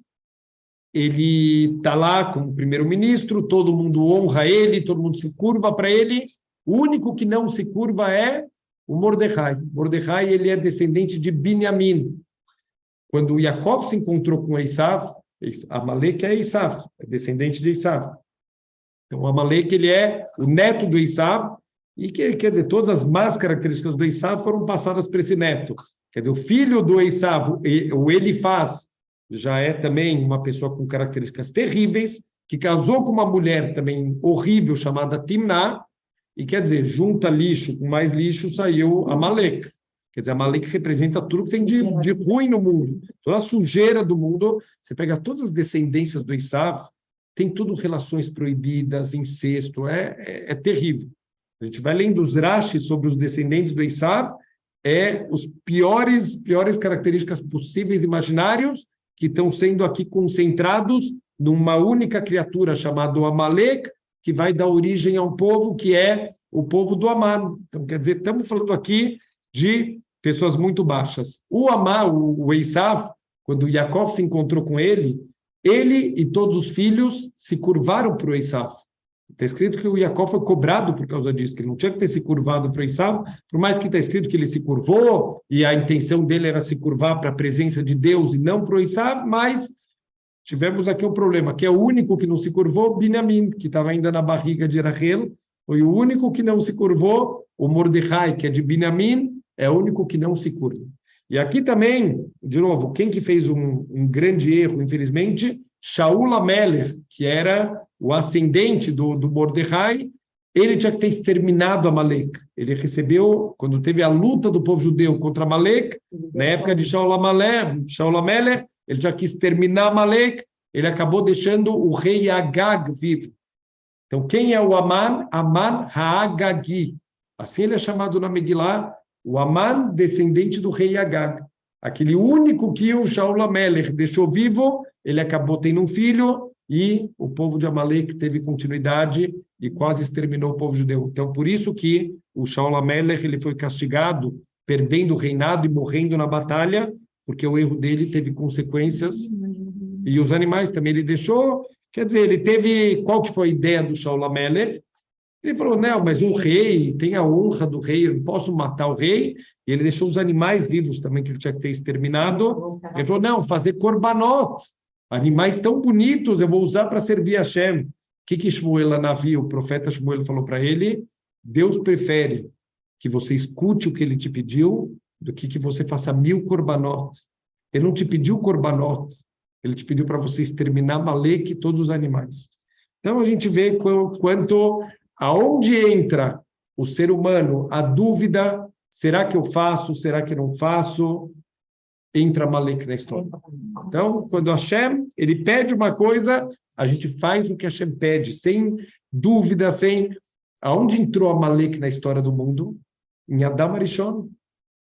Speaker 1: ele está lá como primeiro-ministro, todo mundo honra ele, todo mundo se curva para ele. O único que não se curva é o Mordecai. Mordecai, ele é descendente de Binyamin. Quando o Yaakov se encontrou com Esav, Amalek é Esav, é descendente de Esav. Então, o Amalek, ele é o neto do Esav, e quer dizer, todas as más características do Esav foram passadas para esse neto. Quer dizer, o filho do Esav, o Elifaz, já é também uma pessoa com características terríveis, que casou com uma mulher também horrível, chamada Timná, e quer dizer, junta lixo com mais lixo, saiu Amalek. Quer dizer, Amalek representa tudo que tem de ruim no mundo, toda a sujeira do mundo. Você pega todas as descendências do Esav, tem tudo relações proibidas, incesto, é terrível. A gente vai lendo os Rashis sobre os descendentes do Esav, os piores características possíveis, imaginários, que estão sendo aqui concentrados numa única criatura chamada Amalek, que vai dar origem a um povo que é o povo do Aman. Então, quer dizer, estamos falando aqui de pessoas muito baixas. O Aman, o Esav, quando Yaakov se encontrou com ele e todos os filhos se curvaram para o Esav. Está escrito que o Yaakov foi cobrado por causa disso, que ele não tinha que ter se curvado para o Esav, por mais que está escrito que ele se curvou, e a intenção dele era se curvar para a presença de Deus e não para o Esav, mas tivemos aqui um problema, que é o único que não se curvou, Binyamin, que estava ainda na barriga de Rachel, foi o único que não se curvou, o Mordecai, que é de Binyamin, é o único que não se curva. E aqui também, de novo, quem que fez um grande erro, infelizmente, Shaul HaMelech, que era o ascendente do Mordecai, ele tinha que ter exterminado Amalek. Ele recebeu, quando teve a luta do povo judeu contra Amalek, na época de Shaul HaMelech, ele tinha que exterminar Amalek, ele acabou deixando o rei Agag vivo. Então, quem é o Aman? Aman Ha'agagi. Assim ele é chamado na Megillah, o Aman, descendente do rei Agag. Aquele único que o Shaul HaMelech deixou vivo, ele acabou tendo um filho, e o povo de Amalek teve continuidade e quase exterminou o povo judeu. Então, por isso que o Shaul HaMelech, ele foi castigado, perdendo o reinado e morrendo na batalha, porque o erro dele teve consequências. E os animais também ele deixou. Quer dizer, ele teve... Qual que foi a ideia do Shaul HaMelech? Ele falou, não, mas um rei tem a honra do rei, eu não posso matar o rei. E ele deixou os animais vivos também, que ele tinha que ter exterminado. Ele falou, não, fazer korbanot. Animais tão bonitos, eu vou usar para servir a Hashem. O que Shmuel Hanavi, o profeta Shmuel, falou para ele? Deus prefere que você escute o que ele te pediu do que você faça 1000 korbanot. Ele não te pediu korbanot, ele te pediu para você exterminar Amalek e todos os animais. Então, a gente vê quanto, aonde entra o ser humano, a dúvida, será que eu faço, será que eu não faço? Entra Amalek na história. Então, quando Hashem, ele pede uma coisa, a gente faz o que Hashem pede, sem dúvida, sem... Aonde entrou Amalek na história do mundo? Em Adam Arishon.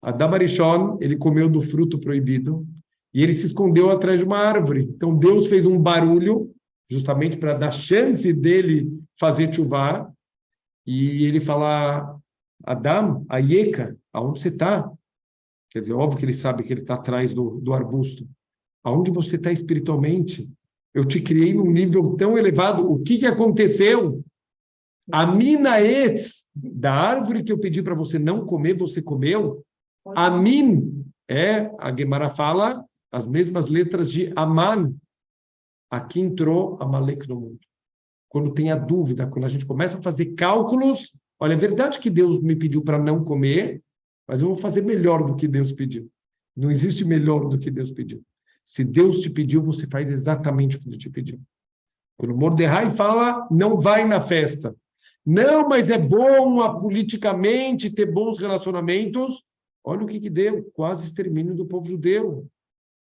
Speaker 1: Adam Arishon, ele comeu do fruto proibido e ele se escondeu atrás de uma árvore. Então, Deus fez um barulho, justamente para dar chance dele fazer chuvá, e ele fala, Adam, Ayeka, aonde você está? Quer dizer, óbvio que ele sabe que ele está atrás do arbusto. Aonde você está espiritualmente? Eu te criei num nível tão elevado. O que aconteceu? A mina etz, da árvore que eu pedi para você não comer, você comeu. A Gemara fala as mesmas letras de Aman. aqui entrou Amaleque no mundo. Quando tem a dúvida, quando a gente começa a fazer cálculos, olha, é verdade que Deus me pediu para não comer, mas eu vou fazer melhor do que Deus pediu. Não existe melhor do que Deus pediu. Se Deus te pediu, você faz exatamente o que Ele te pediu. Quando Mordecai fala, não vai na festa. Não, mas é bom politicamente ter bons relacionamentos. Olha o que deu, quase extermínio do povo judeu.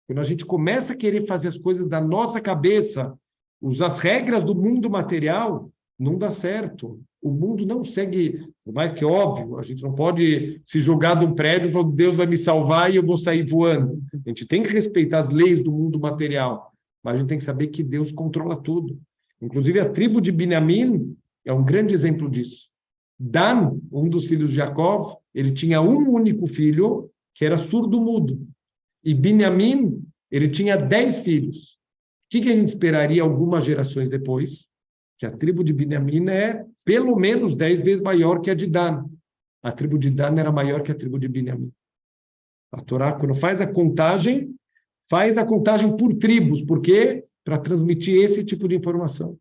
Speaker 1: Quando a gente começa a querer fazer as coisas da nossa cabeça, usar as regras do mundo material, não dá certo. O mundo não segue, por mais que óbvio, a gente não pode se jogar de um prédio e falar, Deus vai me salvar e eu vou sair voando. A gente tem que respeitar as leis do mundo material, mas a gente tem que saber que Deus controla tudo. Inclusive, a tribo de Binyamin é um grande exemplo disso. Dan, um dos filhos de Jacó, ele tinha um único filho, que era surdo-mudo. E Binyamin, ele tinha 10 filhos. O que a gente esperaria algumas gerações depois? Que a tribo de Binyamin é pelo menos 10 vezes maior que a de Dan. A tribo de Dan era maior que a tribo de Binyamin. A Torá, quando faz a contagem por tribos. Por quê? Para transmitir esse tipo de informação.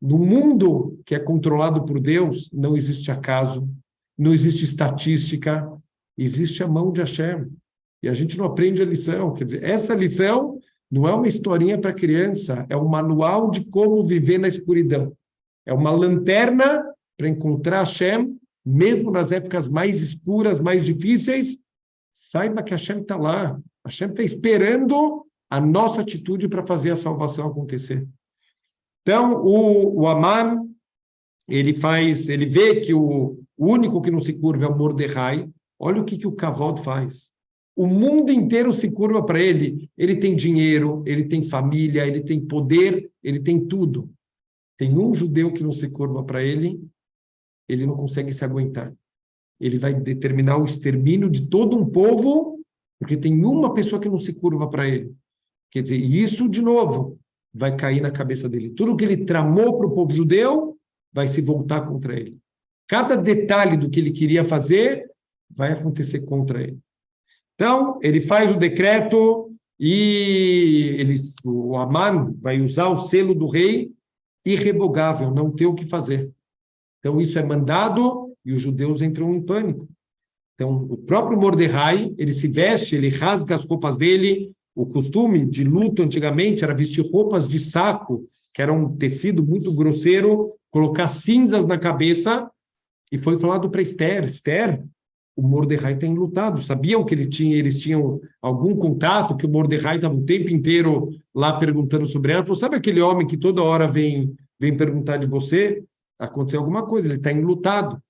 Speaker 1: No mundo que é controlado por Deus, não existe acaso, não existe estatística, existe a mão de Hashem. E a gente não aprende a lição. Quer dizer, essa lição não é uma historinha para criança, é um manual de como viver na escuridão. É uma lanterna para encontrar Hashem, mesmo nas épocas mais escuras, mais difíceis. Saiba que Hashem está lá. Hashem está esperando a nossa atitude para fazer a salvação acontecer. Então, o Aman, ele vê que o único que não se curva é o Mordecai. Olha o que o Kavod faz. O mundo inteiro se curva para ele. Ele tem dinheiro, ele tem família, ele tem poder, ele tem tudo. Tem um judeu que não se curva para ele, ele não consegue se aguentar. Ele vai determinar o extermínio de todo um povo, porque tem uma pessoa que não se curva para ele. Quer dizer, isso, de novo, vai cair na cabeça dele. Tudo que ele tramou para o povo judeu vai se voltar contra ele. Cada detalhe do que ele queria fazer vai acontecer contra ele. Então, ele faz o decreto e o Aman vai usar o selo do rei irrevogável, não tem o que fazer. Então, isso é mandado e os judeus entram em pânico. Então, o próprio Mordecai, ele se veste, ele rasga as roupas dele. O costume de luto antigamente era vestir roupas de saco, que era um tecido muito grosseiro, colocar cinzas na cabeça, e foi falado para Esther, Esther, o Mordecai tem lutado. Sabiam que eles tinham algum contato, que o Mordecai estava o tempo inteiro lá perguntando sobre ela. Falou, sabe aquele homem que toda hora vem perguntar de você? Aconteceu alguma coisa, ele está enlutado.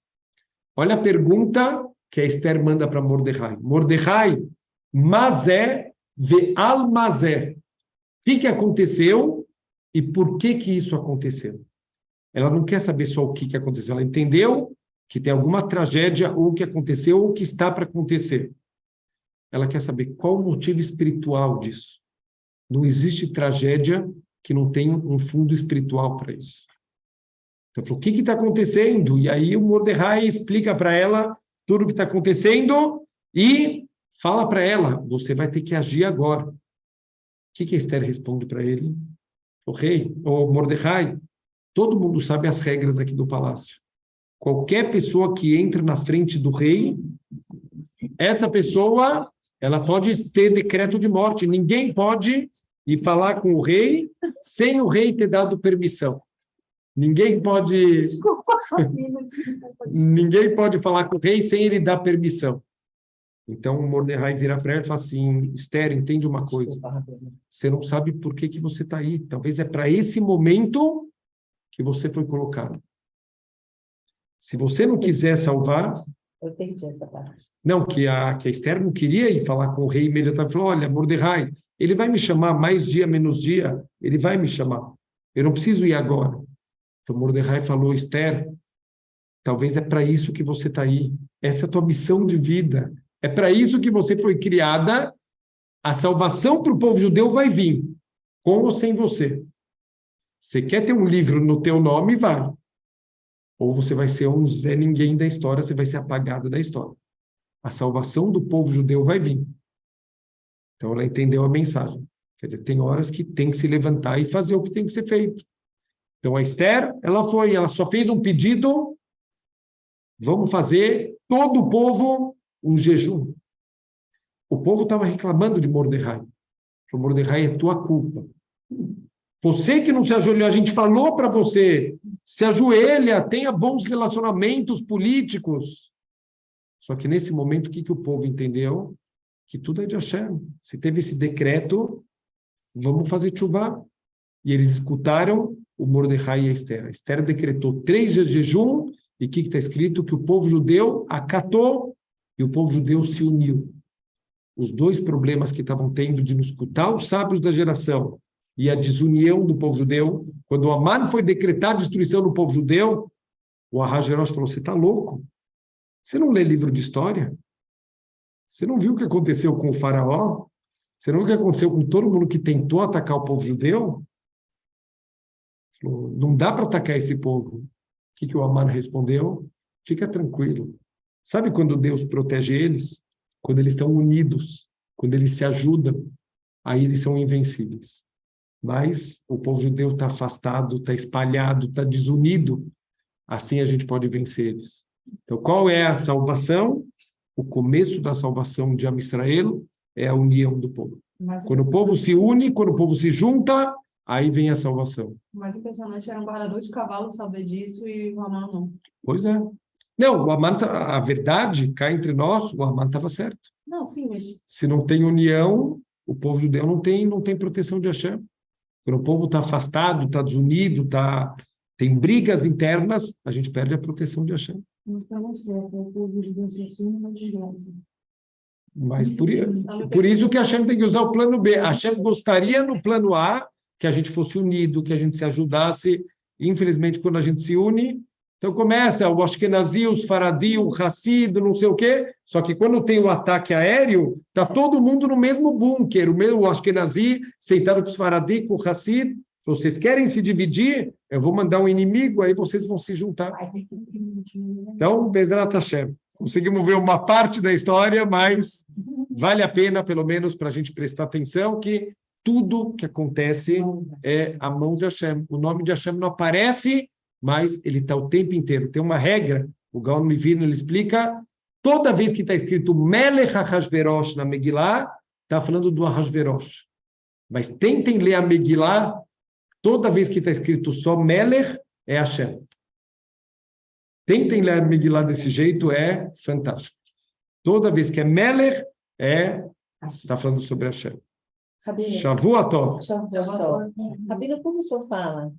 Speaker 1: Olha a pergunta que a Esther manda para Mordecai. Mordecai, Mazé ve'al Mazé. O que aconteceu e por que isso aconteceu? Ela não quer saber só o que aconteceu. Ela entendeu que tem alguma tragédia ou que aconteceu ou que está para acontecer. Ela quer saber qual o motivo espiritual disso. Não existe tragédia que não tenha um fundo espiritual para isso. Então, falou, o que está acontecendo? E aí o Mordecai explica para ela tudo o que está acontecendo e fala para ela, você vai ter que agir agora. O que a Esther responde para ele? O rei, o Mordecai, todo mundo sabe as regras aqui do palácio. Qualquer pessoa que entra na frente do rei, essa pessoa, ela pode ter decreto de morte. Ninguém pode ir falar com o rei sem o rei ter dado permissão. Ninguém pode falar com o rei sem ele dar permissão. Então, o Mordecai vira para ela e fala assim, Esther, entende uma coisa. Você não sabe por que você está aí. Talvez é para esse momento que você foi colocado. Se você não quiser salvar...
Speaker 2: Eu perdi essa parte.
Speaker 1: Não, que a Esther não queria ir falar com o rei imediatamente. Falou, olha, Mordecai, ele vai me chamar mais dia, menos dia. Ele vai me chamar. Eu não preciso ir agora. Então, Mordecai falou, Esther, talvez é para isso que você está aí. Essa é a tua missão de vida. É para isso que você foi criada. A salvação para o povo judeu vai vir, com ou sem você. Você quer ter um livro no teu nome, vai. Ou você vai ser um Zé Ninguém da história, você vai ser apagado da história. A salvação do povo judeu vai vir. Então, ela entendeu a mensagem. Quer dizer, tem horas que tem que se levantar e fazer o que tem que ser feito. Então, a Esther, ela só fez um pedido, vamos fazer, todo o povo, um jejum. O povo estava reclamando de Mordecai. Falou, Mordecai, é tua culpa. Você que não se ajoelhou, a gente falou para você, se ajoelha, tenha bons relacionamentos políticos. Só que nesse momento, o que o povo entendeu? Que tudo é de Hashem. Se teve esse decreto, vamos fazer tshuva. E eles escutaram o Mordecai e a Esther. A Esther decretou 3 dias de jejum, e o que está escrito? Que o povo judeu acatou e o povo judeu se uniu. Os dois problemas que estavam tendo de não escutar os sábios da geração e a desunião do povo judeu, quando o Aman foi decretar a destruição do povo judeu, o Ahasverosh falou, você está louco? Você não lê livro de história? Você não viu o que aconteceu com o faraó? Você não viu o que aconteceu com todo mundo que tentou atacar o povo judeu? Falou, não dá para atacar esse povo. O que o Aman respondeu? Fica tranquilo. Sabe quando Deus protege eles? Quando eles estão unidos, quando eles se ajudam, aí eles são invencíveis. Mas o povo judeu está afastado, está espalhado, está desunido. Assim a gente pode vencer eles. Então, qual é a salvação? O começo da salvação de Am Israel é a união do povo. Quando o povo se une, quando o povo se junta, aí vem a salvação.
Speaker 3: Mas o personagem era um guardador de cavalo saber disso e o Haman não.
Speaker 1: Pois é. Não, o Aman, a verdade, cá entre nós, o Aman estava certo.
Speaker 3: Não, sim, mas...
Speaker 1: Se não tem união, o povo judeu não tem proteção de Hashem. Quando o povo está afastado, está desunido, tem brigas internas, a gente perde a proteção de Hashem.
Speaker 3: Mas para você, o povo de Deus se assume uma desgraça.
Speaker 1: Mas por isso que Hashem tem que usar o plano B. Hashem gostaria no plano A que a gente fosse unido, que a gente se ajudasse. Infelizmente, quando a gente se une, então começa o Ashkenazi, os Faradi, o Hassid, não sei o quê. Só que quando tem o ataque aéreo, está todo mundo no mesmo bunker. O Ashkenazi sentado com os Faradi, com o Hassid. Se vocês querem se dividir, eu vou mandar um inimigo, aí vocês vão se juntar. Então, Bezrat Hashem. Conseguimos ver uma parte da história, mas vale a pena, pelo menos, para a gente prestar atenção que tudo que acontece é a mão de Hashem. O nome de Hashem não aparece, mas ele está o tempo inteiro. Tem uma regra, o Gaon Mivino ele explica, toda vez que está escrito Melech Ahasverosh na Megillah, está falando do Ahasverosh. Mas tentem ler a Megillah, toda vez que está escrito só Melech, é Hashem. Tentem ler a Megillah desse jeito, é fantástico. Toda vez que é Melech, está falando sobre Hashem.
Speaker 2: Rabino,
Speaker 1: Shavua Tov.
Speaker 2: Rabino, quando o senhor fala